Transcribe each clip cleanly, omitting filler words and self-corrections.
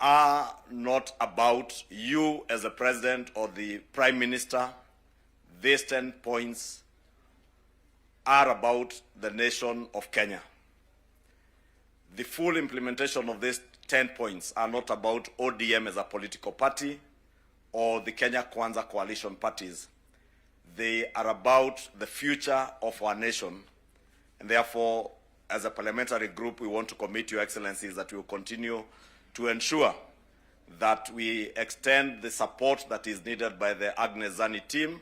are not about you as a president or the prime minister. These 10 points are about the nation of Kenya. The full implementation of these 10 points are not about ODM as a political party or the Kenya Kwanza coalition parties. They are about the future of our nation, and therefore, as a parliamentary group, we want to commit to Your Excellencies that we will continue to ensure that we extend the support that is needed by the Agnes Zani team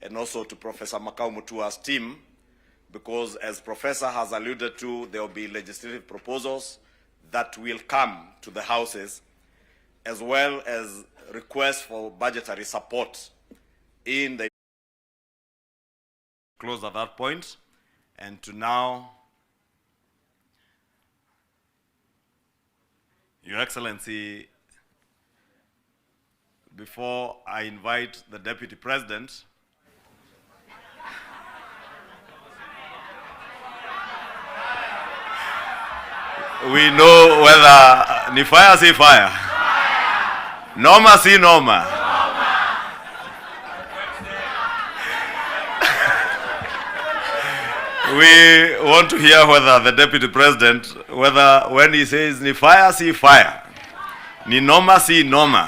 and also to Professor Makau Mutua's team, because as Professor has alluded to, there will be legislative proposals that will come to the houses, as well as requests for budgetary support in the close at that point. And to now, Your Excellency, before I invite the Deputy President, we know whether ni fire si fire, noma si noma. We want to hear whether the Deputy President, whether when he says ni fire si fire, ni noma si noma,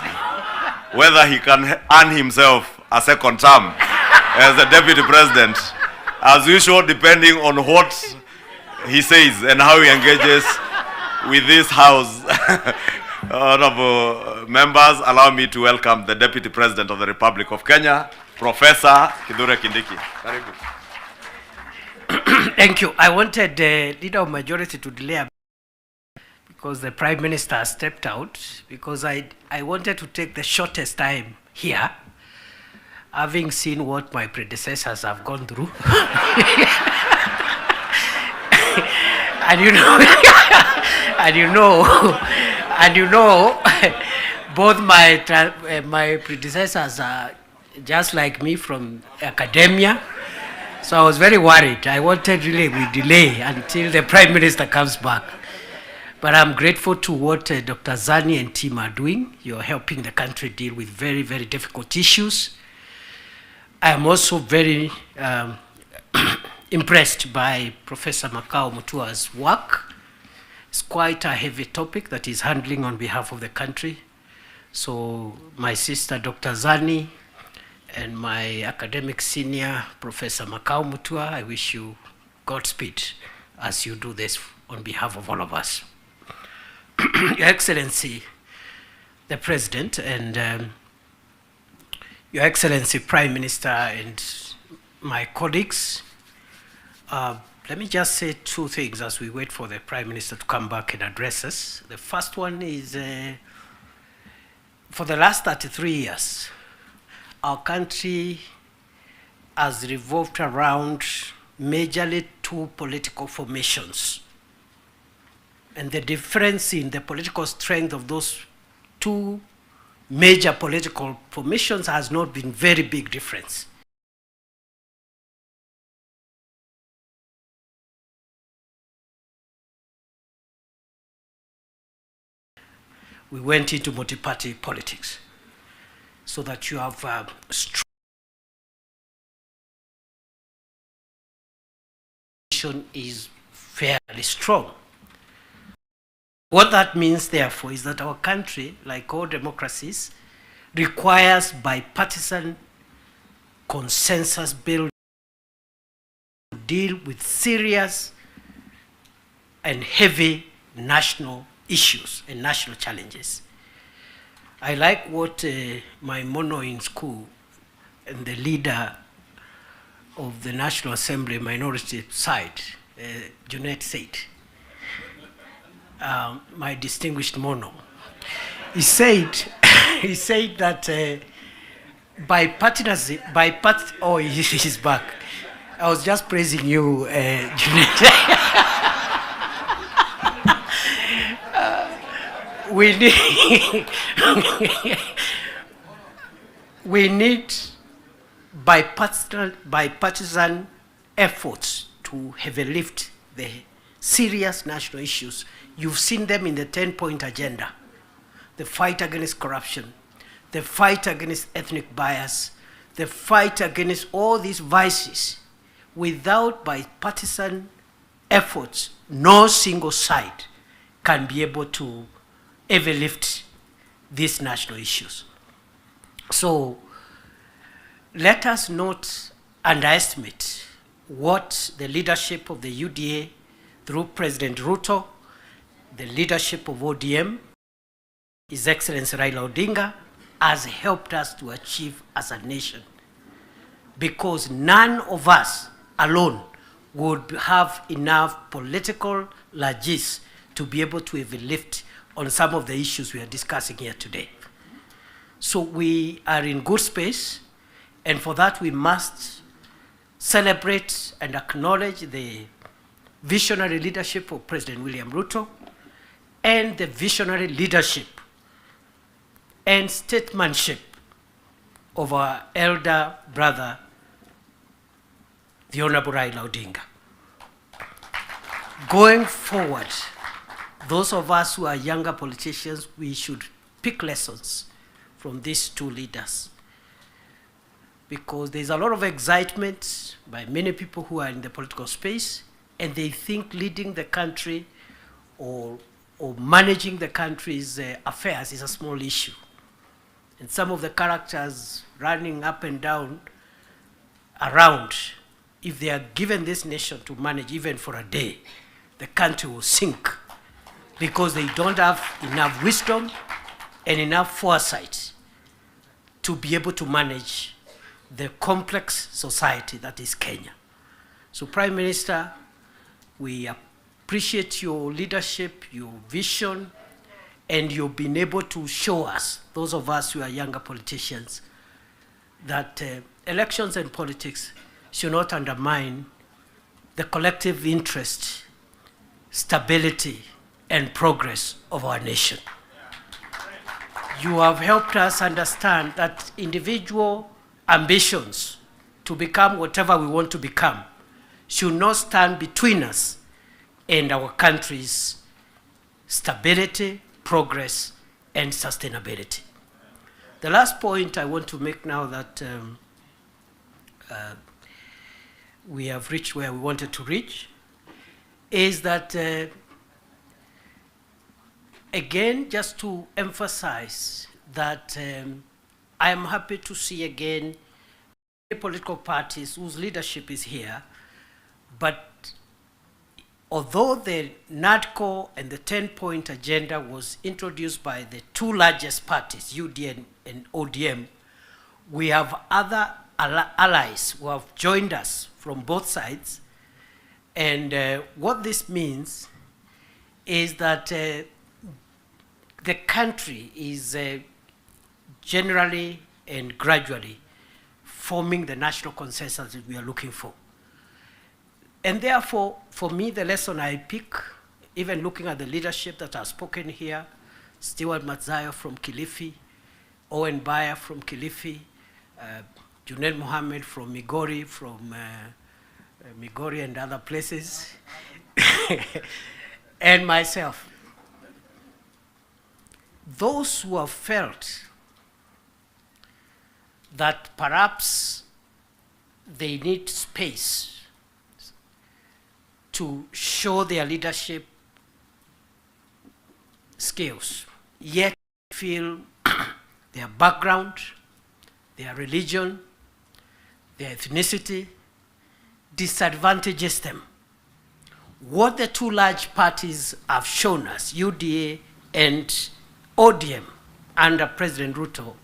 whether he can earn himself a second term as the Deputy President, as usual, depending on what he says and how he engages with this House. Honorable members, allow me to welcome the Deputy President of the Republic of Kenya, Professor Kindiki. Very good. Thank you. I wanted the Leader of Majority to delay because the Prime Minister stepped out, because I wanted to take the shortest time here, having seen what my predecessors have gone through. and you know, both my predecessors are just like me from academia. So I was very worried. I wanted really we delay until the Prime Minister comes back. But I'm grateful to what Dr. Zani and team are doing. You're helping the country deal with very, very difficult issues. I am also very impressed by Professor Makau Mutua's work. It's quite a heavy topic that he's handling on behalf of the country. So my sister, Dr. Zani, and my academic senior, Professor Makau Mutua, I wish you Godspeed as you do this on behalf of all of us. Your Excellency, the President, and Your Excellency, Prime Minister, and my colleagues, let me just say two things as we wait for the Prime Minister to come back and address us. The first one is, for the last 33 years, our country has revolved around majorly two political formations. And the difference in the political strength of those two major political formations has not been very big difference. We went into multi-party politics, so that you have strong is fairly strong. What that means, therefore, is that our country, like all democracies, requires bipartisan consensus building to deal with serious and heavy national issues and national challenges. I like what my mono in school and the leader of the National Assembly minority side, Junet, said. My distinguished mono. He said that bipartisan, oh, he's back. I was just praising you, Junet. We need bipartisan efforts to heavy lift the serious national issues. You've seen them in the 10-point agenda. the fight against corruption, the fight against ethnic bias, the fight against all these vices. Without bipartisan efforts, no single side can be able to ever lift these national issues. So let us not underestimate what the leadership of the UDA through President Ruto, the leadership of ODM, His Excellency Raila Odinga, has helped us to achieve as a nation. Because none of us alone would have enough political largesse to be able to even lift on some of the issues we are discussing here today. So we are in good space, and for that we must celebrate and acknowledge the visionary leadership of President William Ruto and the visionary leadership and statesmanship of our elder brother, the Honorable Raila Odinga. Going forward, those of us who are younger politicians, we should pick lessons from these two leaders, because there's a lot of excitement by many people who are in the political space, and they think leading the country or managing the country's affairs is a small issue. And some of the characters running up and down around, if they are given this nation to manage even for a day, the country will sink, because they don't have enough wisdom and enough foresight to be able to manage the complex society that is Kenya. So Prime Minister, we appreciate your leadership, your vision, and you've been able to show us, those of us who are younger politicians, that elections and politics should not undermine the collective interest, stability, and progress of our nation. You have helped us understand that individual ambitions to become whatever we want to become should not stand between us and our country's stability, progress, and sustainability. The last point I want to make now that we have reached where we wanted to reach is that, again, just to emphasize that I am happy to see again political parties whose leadership is here, but although the NADCO and the 10-point agenda was introduced by the two largest parties, UDA and ODM, we have other allies who have joined us from both sides. And what this means is that the country is generally and gradually forming the national consensus that we are looking for. And therefore, for me, the lesson I pick, even looking at the leadership that have spoken here, Stewart Matzayo from Kilifi, Owen Baya from Kilifi, Junaid Mohammed from Migori, Migori and other places, and myself. Those who have felt that perhaps they need space to show their leadership skills, yet feel their background, their religion, their ethnicity disadvantages them. What the two large parties have shown us, UDA and ODM, under President Ruto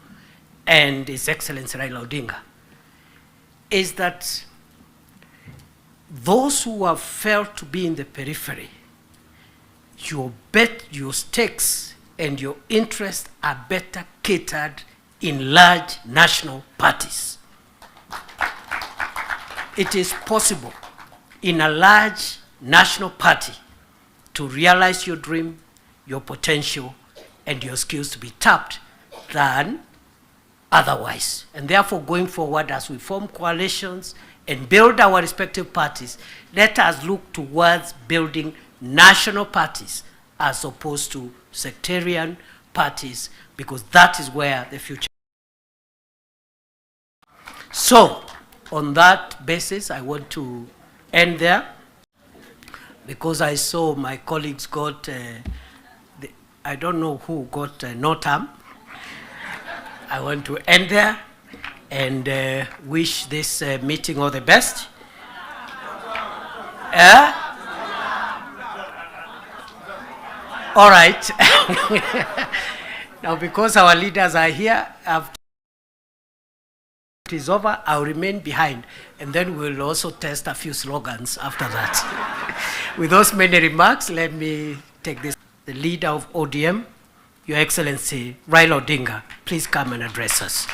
and His Excellency Raila Odinga, is that those who have felt to be in the periphery, your stakes and your interests are better catered in large national parties. It is possible in a large national party to realize your dream, your potential, and your skills to be tapped than otherwise. And therefore, going forward, as we form coalitions and build our respective parties, let us look towards building national parties as opposed to sectarian parties, because that is where the future. So, on that basis, I want to end there, because I saw my colleagues got, I don't know who got no term. I want to end there and wish this meeting all the best. All right. Now, because our leaders are here, after it is over, I'll remain behind, and then we'll also test a few slogans after that. With those many remarks, let me take this. The leader of ODM, Your Excellency Raila Odinga, please come and address us.